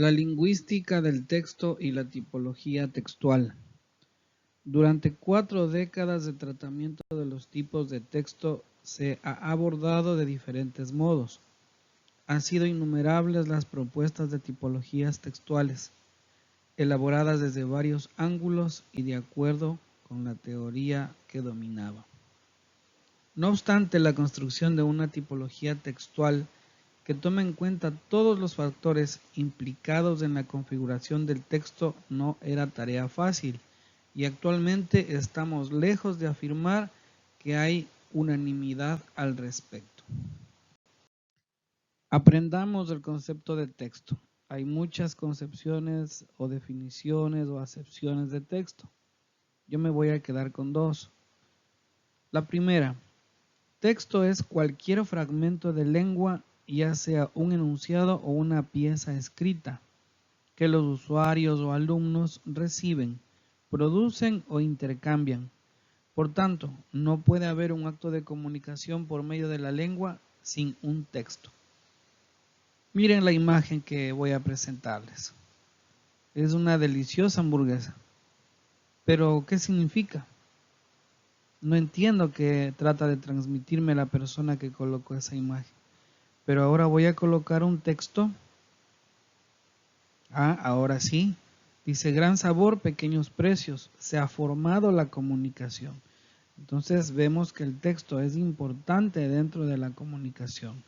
La lingüística del texto y la tipología textual. Durante 4 décadas de tratamiento de los tipos de texto se ha abordado de diferentes modos. Han sido innumerables las propuestas de tipologías textuales, elaboradas desde varios ángulos y de acuerdo con la teoría que dominaba. No obstante, la construcción de una tipología textual que tome en cuenta todos los factores implicados en la configuración del texto no era tarea fácil, y actualmente estamos lejos de afirmar que hay unanimidad al respecto. Aprendamos del concepto de texto. Hay muchas concepciones o definiciones o acepciones de texto. Yo me voy a quedar con dos. La primera, texto es cualquier fragmento de lengua, ya sea un enunciado o una pieza escrita, que los usuarios o alumnos reciben, producen o intercambian. Por tanto, no puede haber un acto de comunicación por medio de la lengua sin un texto. Miren la imagen que voy a presentarles. Es una deliciosa hamburguesa. Pero, ¿qué significa? No entiendo qué trata de transmitirme la persona que colocó esa imagen. Pero ahora voy a colocar un texto. Ahora sí. Dice, gran sabor, pequeños precios. Se ha formado la comunicación. Entonces vemos que el texto es importante dentro de la comunicación.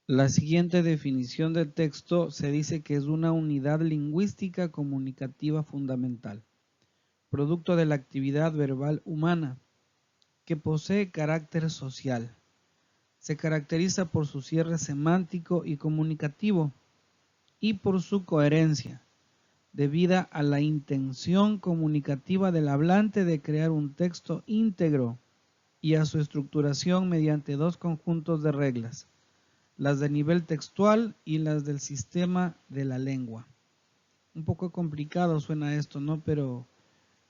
La siguiente definición de texto se dice que es una unidad lingüística comunicativa fundamental, producto de la actividad verbal humana, que posee carácter social. Se caracteriza por su cierre semántico y comunicativo y por su coherencia, debida a la intención comunicativa del hablante de crear un texto íntegro y a su estructuración mediante dos conjuntos de reglas, las de nivel textual y las del sistema de la lengua. Un poco complicado suena esto, ¿no? Pero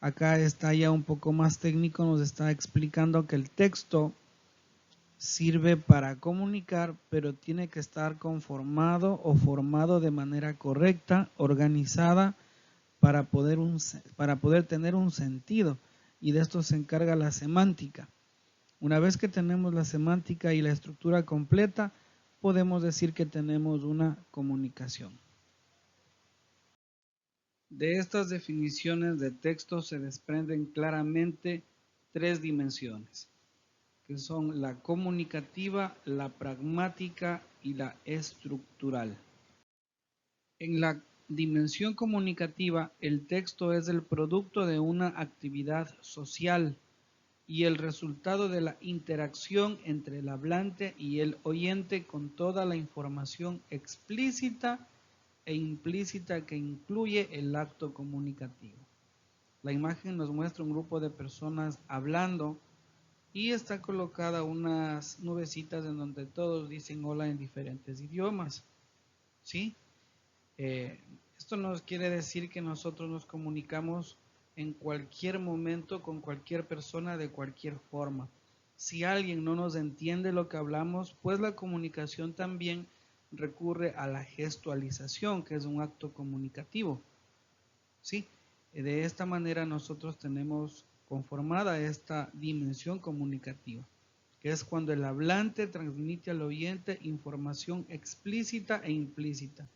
acá está ya un poco más técnico, nos está explicando que el texto sirve para comunicar, pero tiene que estar conformado o formado de manera correcta, organizada, para poder tener un sentido. Y de esto se encarga la semántica. Una vez que tenemos la semántica y la estructura completa, podemos decir que tenemos una comunicación. De estas definiciones de texto se desprenden claramente 3 dimensiones, que son la comunicativa, la pragmática y la estructural. En la dimensión comunicativa, el texto es el producto de una actividad social y el resultado de la interacción entre el hablante y el oyente con toda la información explícita e implícita que incluye el acto comunicativo. La imagen nos muestra un grupo de personas hablando y está colocada unas nubecitas en donde todos dicen hola en diferentes idiomas. ¿Sí? Esto nos quiere decir que nosotros nos comunicamos en cualquier momento con cualquier persona de cualquier forma. Si alguien no nos entiende lo que hablamos, pues la comunicación también recurre a la gestualización, que es un acto comunicativo. ¿Sí? De esta manera nosotros tenemos conformada esta dimensión comunicativa, que es cuando el hablante transmite al oyente información explícita e implícita.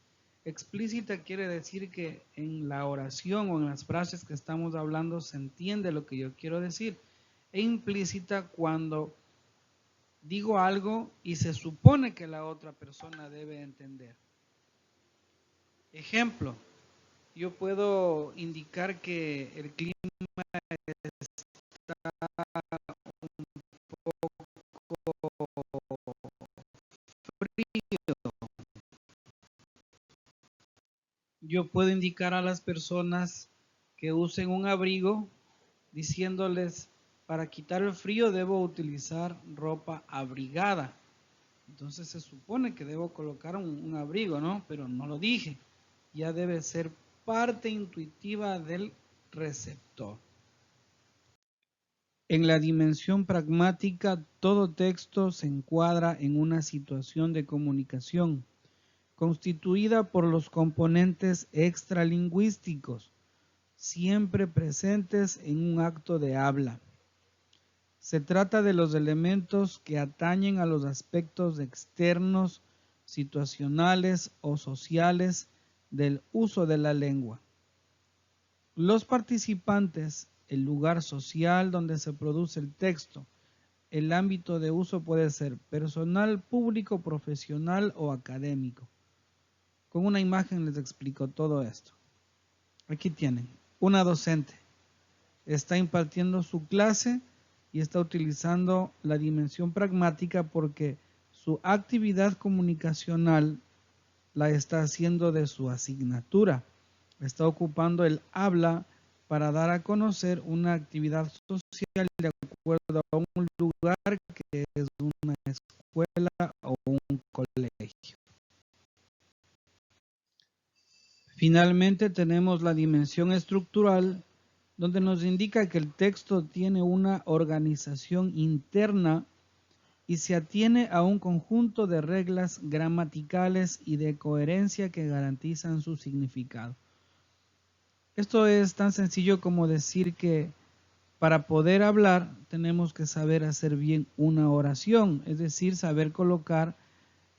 Explícita quiere decir que en la oración o en las frases que estamos hablando se entiende lo que yo quiero decir, e implícita cuando digo algo y se supone que la otra persona debe entender. Ejemplo, yo puedo indicar que el clima está frío. Yo puedo indicar a las personas que usen un abrigo diciéndoles, para quitar el frío debo utilizar ropa abrigada. Entonces se supone que debo colocar un abrigo, ¿no? Pero no lo dije. Ya debe ser parte intuitiva del receptor. En la dimensión pragmática, todo texto se encuadra en una situación de comunicación, constituida por los componentes extralingüísticos, siempre presentes en un acto de habla. Se trata de los elementos que atañen a los aspectos externos, situacionales o sociales del uso de la lengua. Los participantes, el lugar social donde se produce el texto, el ámbito de uso puede ser personal, público, profesional o académico. Con una imagen les explico todo esto. Aquí tienen, una docente está impartiendo su clase y está utilizando la dimensión pragmática porque su actividad comunicacional la está haciendo de su asignatura. Está ocupando el habla para dar a conocer una actividad social de acuerdo a un lugar que es una escuela o un colegio. Finalmente tenemos la dimensión estructural, donde nos indica que el texto tiene una organización interna y se atiene a un conjunto de reglas gramaticales y de coherencia que garantizan su significado. Esto es tan sencillo como decir que para poder hablar tenemos que saber hacer bien una oración, es decir, saber colocar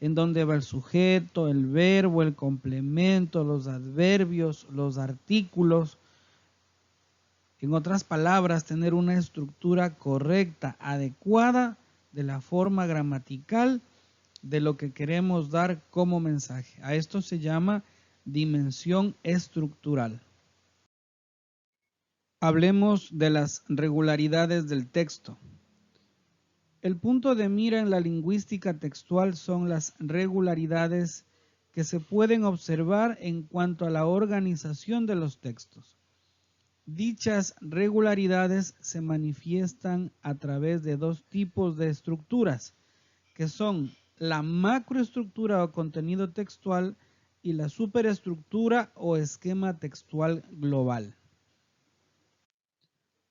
en dónde va el sujeto, el verbo, el complemento, los adverbios, los artículos. En otras palabras, tener una estructura correcta, adecuada de la forma gramatical de lo que queremos dar como mensaje. A esto se llama dimensión estructural. Hablemos de las regularidades del texto. El punto de mira en la lingüística textual son las regularidades que se pueden observar en cuanto a la organización de los textos. Dichas regularidades se manifiestan a través de dos tipos de estructuras, que son la macroestructura o contenido textual y la superestructura o esquema textual global.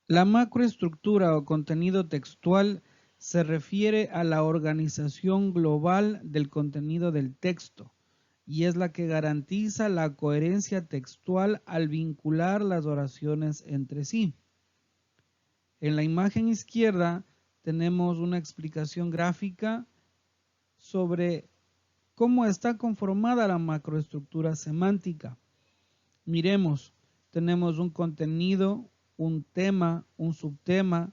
La macroestructura o contenido textual se refiere a la organización global del contenido del texto y es la que garantiza la coherencia textual al vincular las oraciones entre sí. En la imagen izquierda tenemos una explicación gráfica sobre cómo está conformada la macroestructura semántica. Miremos, tenemos un contenido, un tema, un subtema,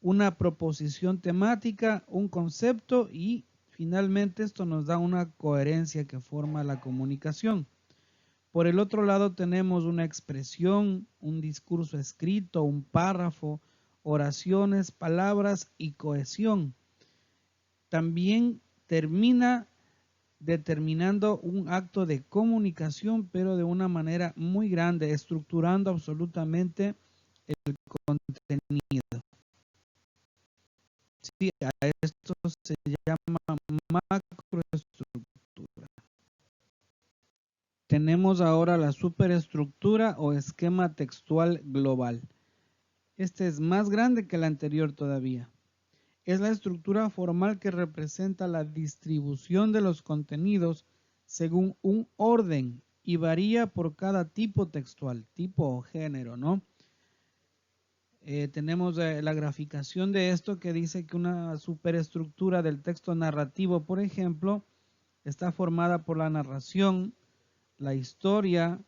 una proposición temática, un concepto y finalmente esto nos da una coherencia que forma la comunicación. Por el otro lado tenemos una expresión, un discurso escrito, un párrafo, oraciones, palabras y cohesión. También termina determinando un acto de comunicación, pero de una manera muy grande, estructurando absolutamente el contenido. Sí, a esto se llama macroestructura. Tenemos ahora la superestructura o esquema textual global. Este es más grande que el anterior todavía. Es la estructura formal que representa la distribución de los contenidos según un orden y varía por cada tipo textual, tipo o género, ¿no? Tenemos la graficación de esto que dice que una superestructura del texto narrativo, por ejemplo, está formada por la narración, la historia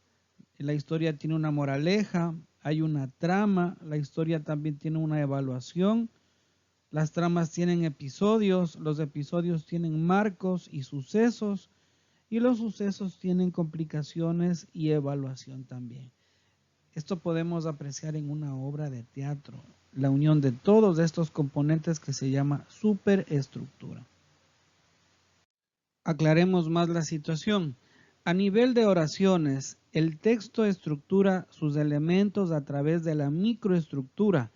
tiene una moraleja, hay una trama, la historia también tiene una evaluación, las tramas tienen episodios, los episodios tienen marcos y sucesos, y los sucesos tienen complicaciones y evaluación también. Esto podemos apreciar en una obra de teatro, la unión de todos estos componentes que se llama superestructura. Aclaremos más la situación. A nivel de oraciones, el texto estructura sus elementos a través de la microestructura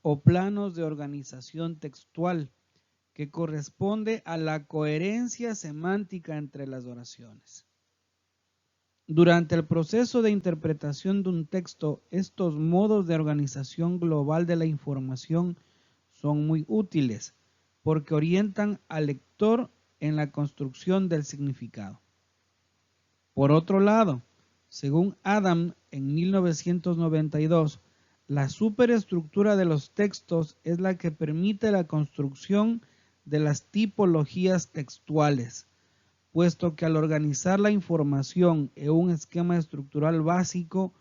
o planos de organización textual, que corresponde a la coherencia semántica entre las oraciones. Durante el proceso de interpretación de un texto, estos modos de organización global de la información son muy útiles porque orientan al lector en la construcción del significado. Por otro lado, según Adam en 1992, la superestructura de los textos es la que permite la construcción de las tipologías textuales, puesto que al organizar la información en un esquema estructural básico,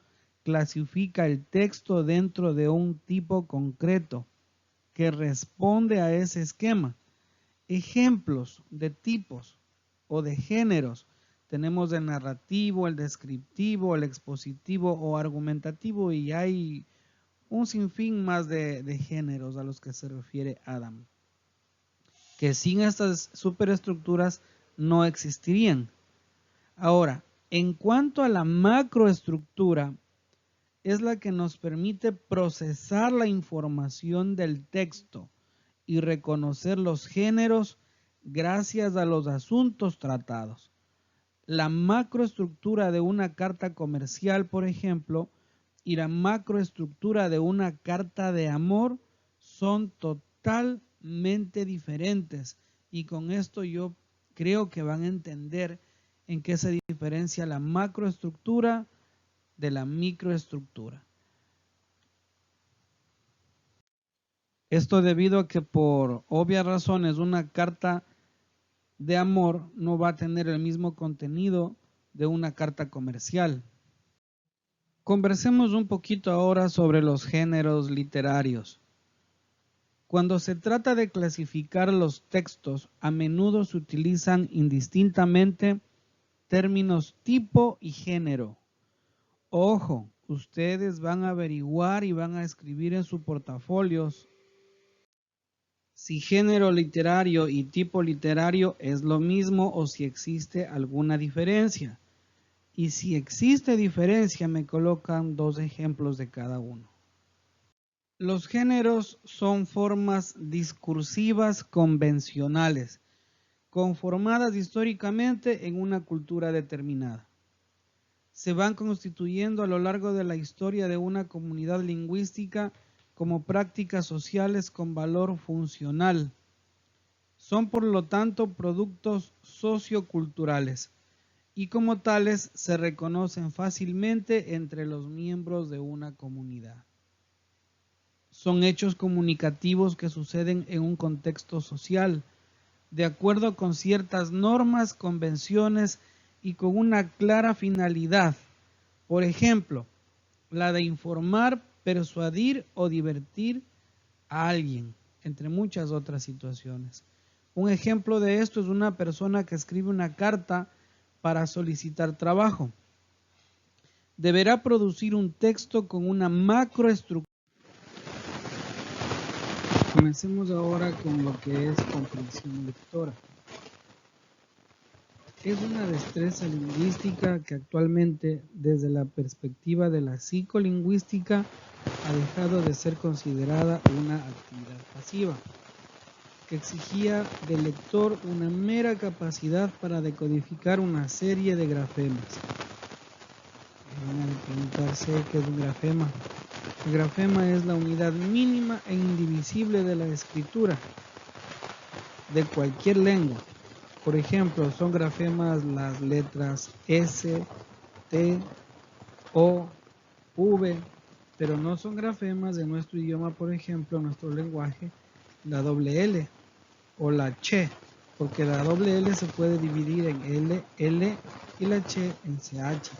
clasifica el texto dentro de un tipo concreto que responde a ese esquema. Ejemplos de tipos o de géneros tenemos el narrativo, el descriptivo, el expositivo o argumentativo, y hay un sinfín más de géneros a los que se refiere Adam, que sin estas superestructuras no existirían. Ahora, en cuanto a la macroestructura, es la que nos permite procesar la información del texto y reconocer los géneros gracias a los asuntos tratados. La macroestructura de una carta comercial, por ejemplo, y la macroestructura de una carta de amor son totalmente diferentes, y con esto yo creo que van a entender en qué se diferencia la macroestructura de la microestructura. Esto debido a que por obvias razones una carta de amor no va a tener el mismo contenido de una carta comercial. Conversemos un poquito ahora sobre los géneros literarios. Cuando se trata de clasificar los textos, a menudo se utilizan indistintamente términos tipo y género. Ojo, ustedes van a averiguar y van a escribir en sus portafolios si género literario y tipo literario es lo mismo o si existe alguna diferencia. Y si existe diferencia, me colocan 2 ejemplos de cada uno. Los géneros son formas discursivas convencionales, conformadas históricamente en una cultura determinada. Se van constituyendo a lo largo de la historia de una comunidad lingüística como prácticas sociales con valor funcional. Son por lo tanto productos socioculturales y como tales se reconocen fácilmente entre los miembros de una comunidad. Son hechos comunicativos que suceden en un contexto social, de acuerdo con ciertas normas, convenciones y con una clara finalidad. Por ejemplo, la de informar, persuadir o divertir a alguien, entre muchas otras situaciones. Un ejemplo de esto es una persona que escribe una carta para solicitar trabajo. Deberá producir un texto con una macroestructura. Comencemos ahora con lo que es comprensión lectora. Es una destreza lingüística que actualmente, desde la perspectiva de la psicolingüística, ha dejado de ser considerada una actividad pasiva, que exigía del lector una mera capacidad para decodificar una serie de grafemas. Van a preguntarse qué es un grafema. El grafema es la unidad mínima e indivisible de la escritura de cualquier lengua. Por ejemplo, son grafemas las letras S, T, O, V, pero no son grafemas de nuestro idioma, por ejemplo, nuestro lenguaje, la doble L o la Ch, porque la doble L se puede dividir en L, L y la Ch en CH.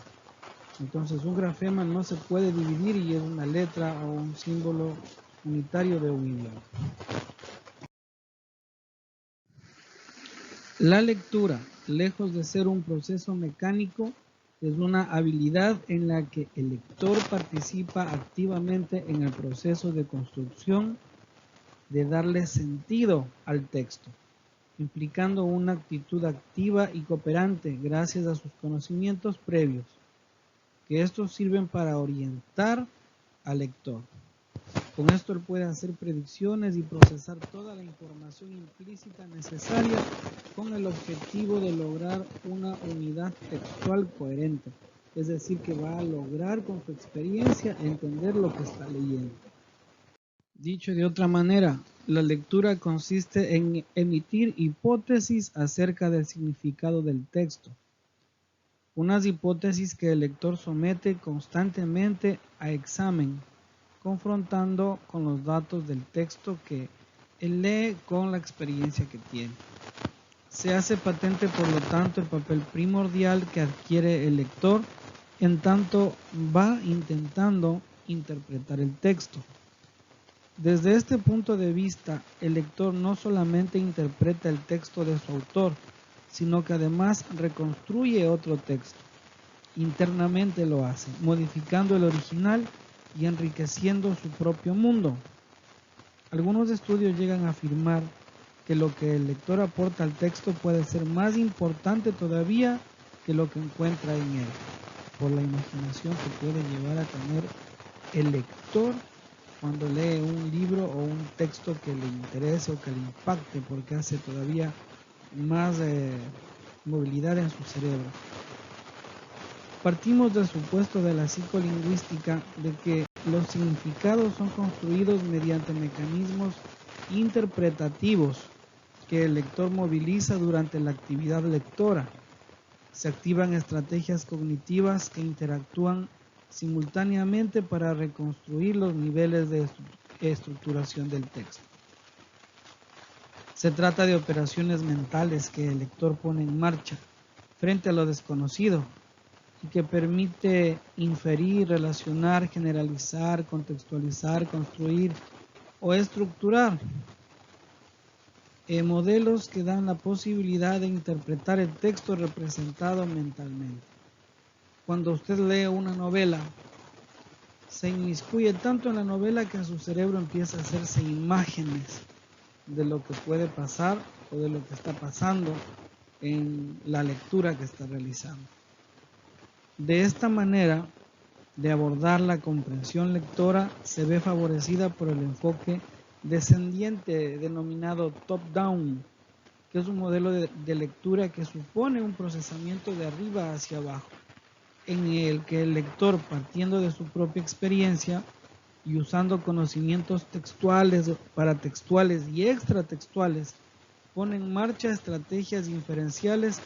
Entonces un grafema no se puede dividir y es una letra o un símbolo unitario de un idioma. La lectura, lejos de ser un proceso mecánico, es una habilidad en la que el lector participa activamente en el proceso de construcción, de darle sentido al texto, implicando una actitud activa y cooperante gracias a sus conocimientos previos, que estos sirven para orientar al lector. Con esto él puede hacer predicciones y procesar toda la información implícita necesaria con el objetivo de lograr una unidad textual coherente. Es decir, que va a lograr con su experiencia entender lo que está leyendo. Dicho de otra manera, la lectura consiste en emitir hipótesis acerca del significado del texto. Unas hipótesis que el lector somete constantemente a examen, confrontando con los datos del texto que él lee con la experiencia que tiene. Se hace patente, por lo tanto, el papel primordial que adquiere el lector en tanto va intentando interpretar el texto. Desde este punto de vista, el lector no solamente interpreta el texto de su autor, sino que además reconstruye otro texto. Internamente lo hace, modificando el original y enriqueciendo su propio mundo. Algunos estudios llegan a afirmar que lo que el lector aporta al texto puede ser más importante todavía que lo que encuentra en él, por la imaginación que puede llevar a tener el lector cuando lee un libro o un texto que le interese o que le impacte, porque hace todavía más movilidad en su cerebro. Partimos del supuesto de la psicolingüística de que los significados son construidos mediante mecanismos interpretativos que el lector moviliza durante la actividad lectora. Se activan estrategias cognitivas que interactúan simultáneamente para reconstruir los niveles de estructuración del texto. Se trata de operaciones mentales que el lector pone en marcha frente a lo desconocido y que permite inferir, relacionar, generalizar, contextualizar, construir o estructurar modelos que dan la posibilidad de interpretar el texto representado mentalmente. Cuando usted lee una novela, se inmiscuye tanto en la novela que en su cerebro empieza a hacerse imágenes de lo que puede pasar o de lo que está pasando en la lectura que está realizando. De esta manera de abordar la comprensión lectora se ve favorecida por el enfoque descendiente denominado top-down, que es un modelo de lectura que supone un procesamiento de arriba hacia abajo, en el que el lector, partiendo de su propia experiencia y usando conocimientos textuales, paratextuales y extratextuales, pone en marcha estrategias inferenciales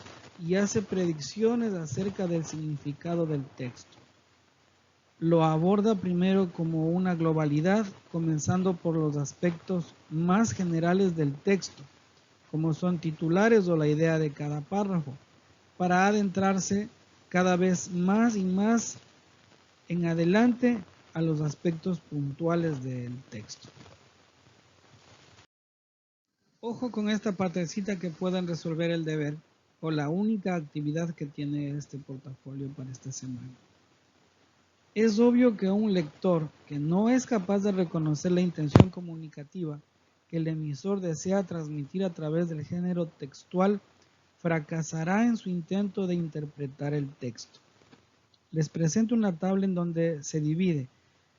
y hace predicciones acerca del significado del texto. Lo aborda primero como una globalidad, comenzando por los aspectos más generales del texto, como son titulares o la idea de cada párrafo, para adentrarse cada vez más y más en adelante a los aspectos puntuales del texto. Ojo con esta partecita que puedan resolver el deber o la única actividad que tiene este portafolio para esta semana. Es obvio que un lector que no es capaz de reconocer la intención comunicativa que el emisor desea transmitir a través del género textual fracasará en su intento de interpretar el texto. Les presento una tabla en donde se divide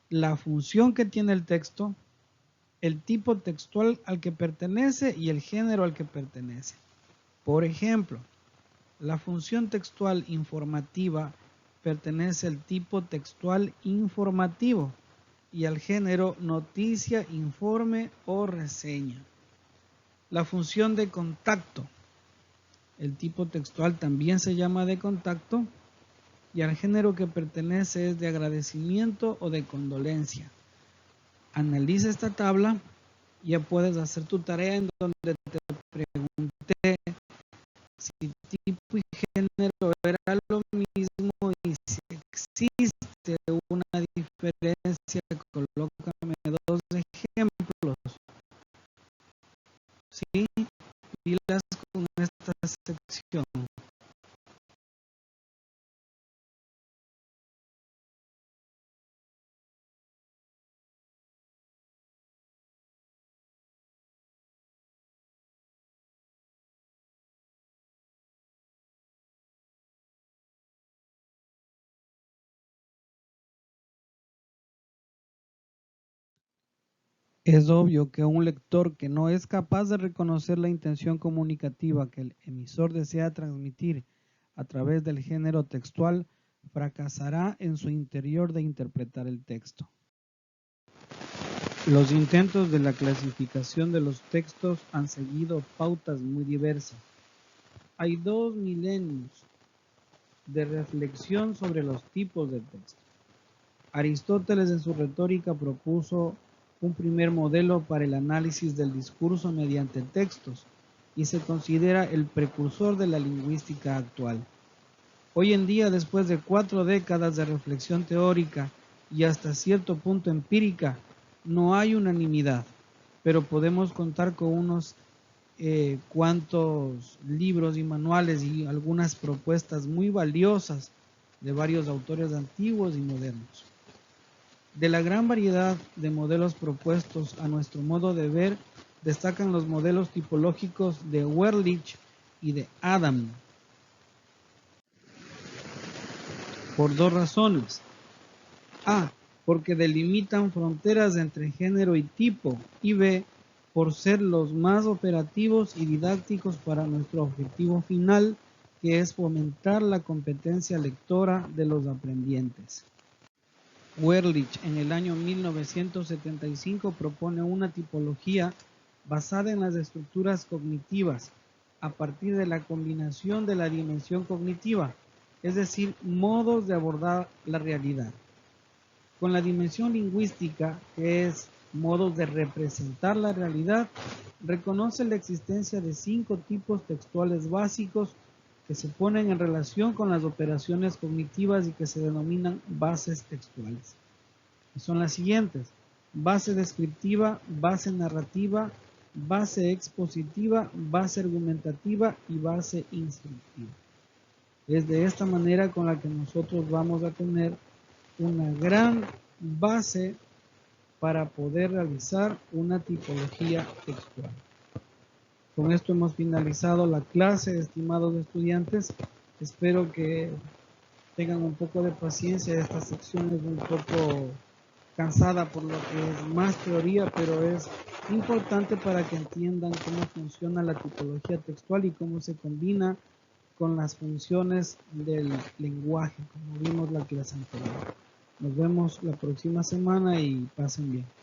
la función que tiene el texto, el tipo textual al que pertenece y el género al que pertenece. Por ejemplo, la función textual informativa pertenece al tipo textual informativo y al género noticia, informe o reseña. La función de contacto El tipo textual también se llama de contacto y al género que pertenece es de agradecimiento o de condolencia. Analiza esta tabla, ya puedes hacer tu tarea en donde te pregunté si tipo y género era lo mismo y si existe una diferencia, colócame dos ejemplos. ¿Sí? Pilas con esta sección. Es obvio que un lector que no es capaz de reconocer la intención comunicativa que el emisor desea transmitir a través del género textual fracasará en su interior de interpretar el texto. Los intentos de la clasificación de los textos han seguido pautas muy diversas. Hay 2 milenios de reflexión sobre los tipos de texto. Aristóteles en su retórica propuso un primer modelo para el análisis del discurso mediante textos y se considera el precursor de la lingüística actual. Hoy en día, después de 4 décadas de reflexión teórica y hasta cierto punto empírica, no hay unanimidad, pero podemos contar con unos cuantos libros y manuales y algunas propuestas muy valiosas de varios autores antiguos y modernos. De la gran variedad de modelos propuestos, a nuestro modo de ver, destacan los modelos tipológicos de Wehrlich y de Adam, por 2 razones. A, porque delimitan fronteras entre género y tipo, y B, por ser los más operativos y didácticos para nuestro objetivo final, que es fomentar la competencia lectora de los aprendientes. Wehrlich en el año 1975 propone una tipología basada en las estructuras cognitivas a partir de la combinación de la dimensión cognitiva, es decir, modos de abordar la realidad, con la dimensión lingüística, que es modos de representar la realidad. Reconoce la existencia de 5 tipos textuales básicos que se ponen en relación con las operaciones cognitivas y que se denominan bases textuales. Y son las siguientes: base descriptiva, base narrativa, base expositiva, base argumentativa y base instructiva. Es de esta manera con la que nosotros vamos a tener una gran base para poder realizar una tipología textual. Con esto hemos finalizado la clase, estimados estudiantes. Espero que tengan un poco de paciencia. Esta sección es un poco cansada por lo que es más teoría, pero es importante para que entiendan cómo funciona la tipología textual y cómo se combina con las funciones del lenguaje, como vimos la clase anterior. Nos vemos la próxima semana y pasen bien.